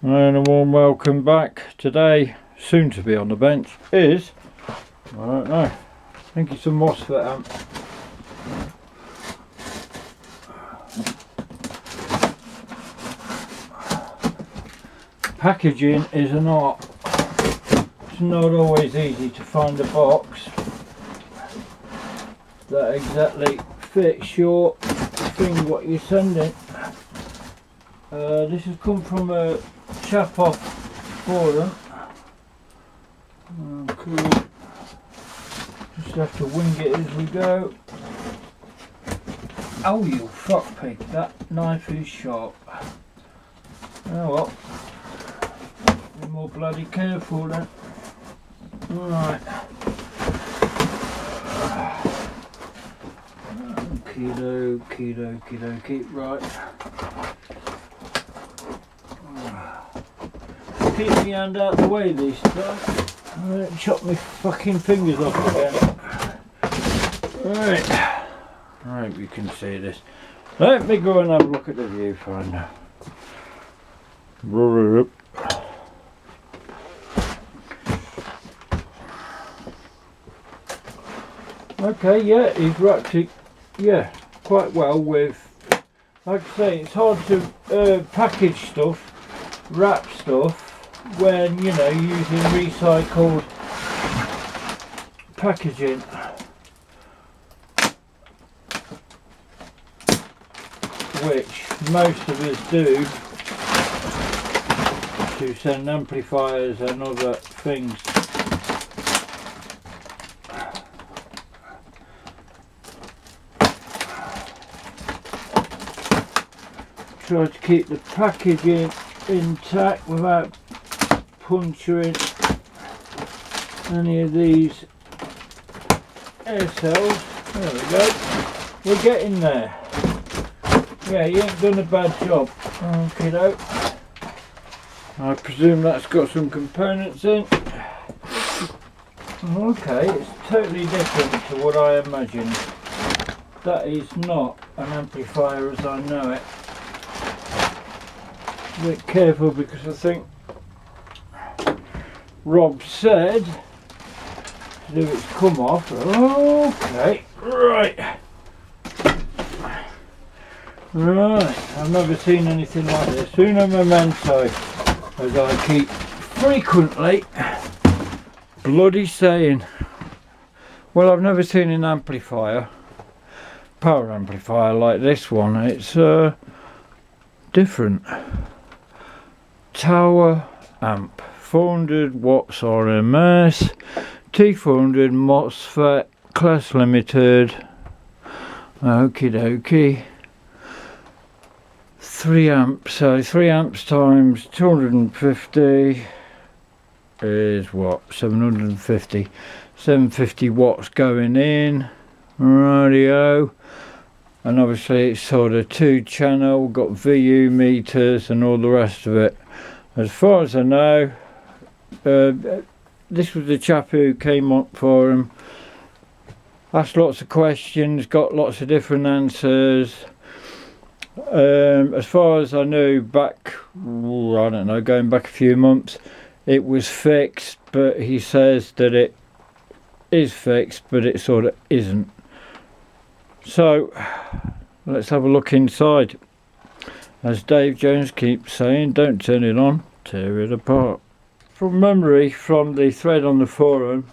And a warm welcome back. Today, soon to be on the bench, is, I don't know, I think it's a MOSFET amp. Packaging is an art. It's not always easy to find a box that exactly fits your thing what you're sending. This has come from a Chap forum. Cool. Just have to wing it as we go. Oh, you fuck pig, that knife is sharp. Oh well, be more bloody careful then. Right. Okie dokie, right. Keep my hand out the way this time. I don't chop my fucking fingers off again. Right. I hope you can see this. Let me go and have a look at the viewfinder. Roll it up. Okay, yeah, he's wrapped it, yeah, quite well with, like I say, it's hard to package stuff, wrap stuff, when, you know, using recycled packaging. Which most of us do to send amplifiers and other things. Try to keep the packaging intact without puncturing any of these air cells. There we go. We're getting there. Yeah, you ain't done a bad job. Okay, though. I presume that's got some components in. Okay, it's totally different to what I imagined. That is not an amplifier as I know it. A bit careful because I think Rob said to do its come off. Okay, right. Right, I've never seen anything like this. Uno memento, as I keep frequently bloody saying. Well, I've never seen an amplifier, power amplifier like this one. It's different. Tower amp, 400 watts RMS, T400 MOSFET, class limited. Okie dokie. 3 amps, so 3 amps times 250 is what? 750. 750 watts going in. Radio. And obviously it's sort of 2-channel, got VU meters and all the rest of it. As far as I know, this was the chap who came up for him, asked lots of questions, got lots of different answers. As far as I knew, back, I don't know, going back a few months, it was fixed, but he says that it is fixed, but it sort of isn't. So let's have a look inside. As Dave Jones keeps saying, don't turn it on, tear it apart. From memory, from the thread on the forum,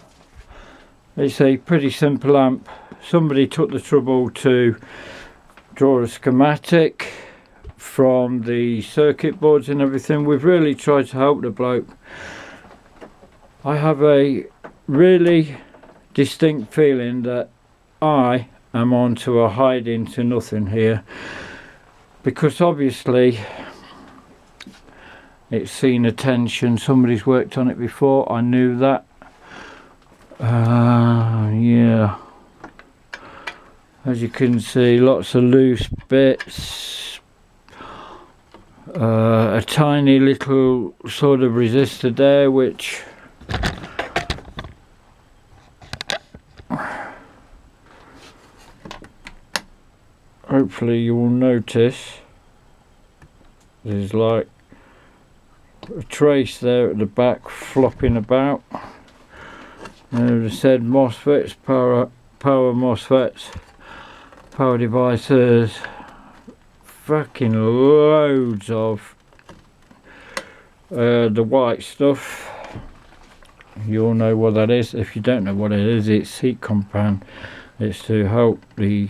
it's a pretty simple amp. Somebody took the trouble to draw a schematic from the circuit boards and everything. We've really tried to help the bloke. I have a really distinct feeling that I am onto a hiding to nothing here, because obviously it's seen attention. Somebody's worked on it before. I knew that. Yeah. As you can see, lots of loose bits. A tiny little sort of resistor there, which hopefully you will notice is like a trace there at the back flopping about. And as I said, MOSFETs, power MOSFETs, power devices, fucking loads of the white stuff. You all know what that is. If you don't know what it is, it's heat compound. It's to help the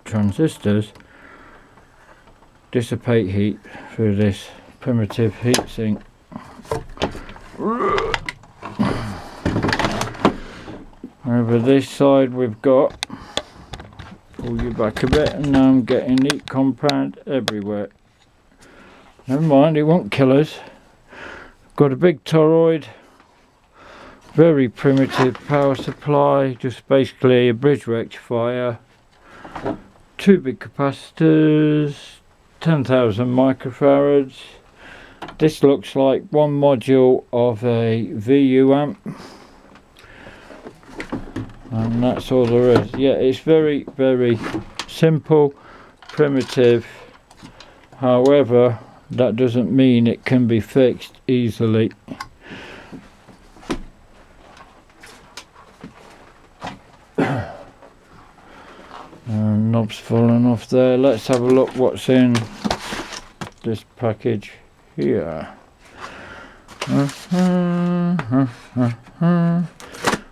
transistors dissipate heat through this primitive heat sink. Over this side we've got, pull you back a bit, and now I'm getting heat compound everywhere. Never mind, it won't kill us. Got a big toroid, very primitive power supply, just basically a bridge rectifier, two big capacitors, 10,000 microfarads. This looks like one module of a VU amp, and that's all there is. Yeah, it's very, very simple, primitive. However, that doesn't mean it can be fixed easily. Knobs falling off there. Let's have a look what's in this package here.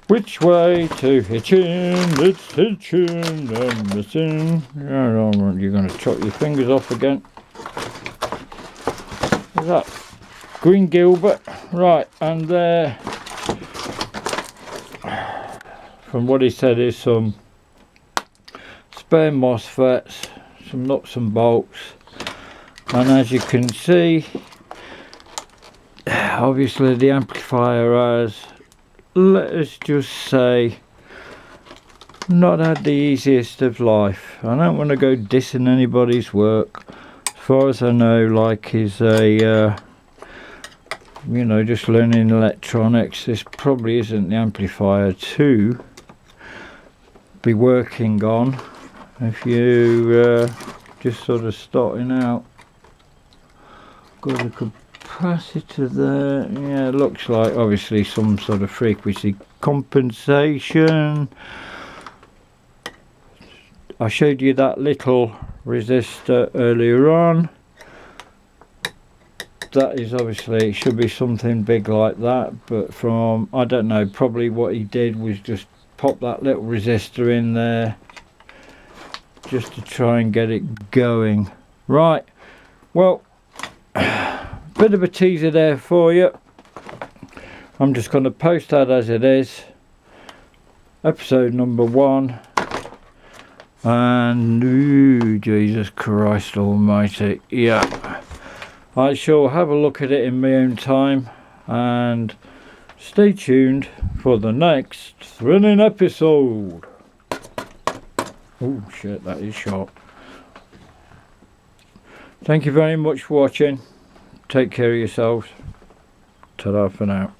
Which way to hitchin'? It's hitchin', I'm missing. You're going to chop your fingers off again. Is that Green Gilbert? Right, and there, from what he said, is some spare MOSFETs, some nuts and bolts, and as you can see, obviously the amplifier has, let us just say, not had the easiest of life. I don't want to go dissing anybody's work. As far as I know, like he's a you know, just learning electronics. This probably isn't the amplifier to be working on if you just sort of starting out. Got a capacitor there. Yeah, it looks like obviously some sort of frequency compensation. I showed you that little resistor earlier on. That is obviously, it should be something big like that, but from, I don't know, probably what he did was just pop that little resistor in there just to try and get it going. Right, well, bit of a teaser there for you. I'm just going to post that as it is, episode number 1. And ooh, Jesus Christ almighty, yeah, I shall have a look at it in my own time, and stay tuned for the next thrilling episode. Oh shit, that is sharp. Thank you very much for watching. Take care of yourselves. Ta-da for now.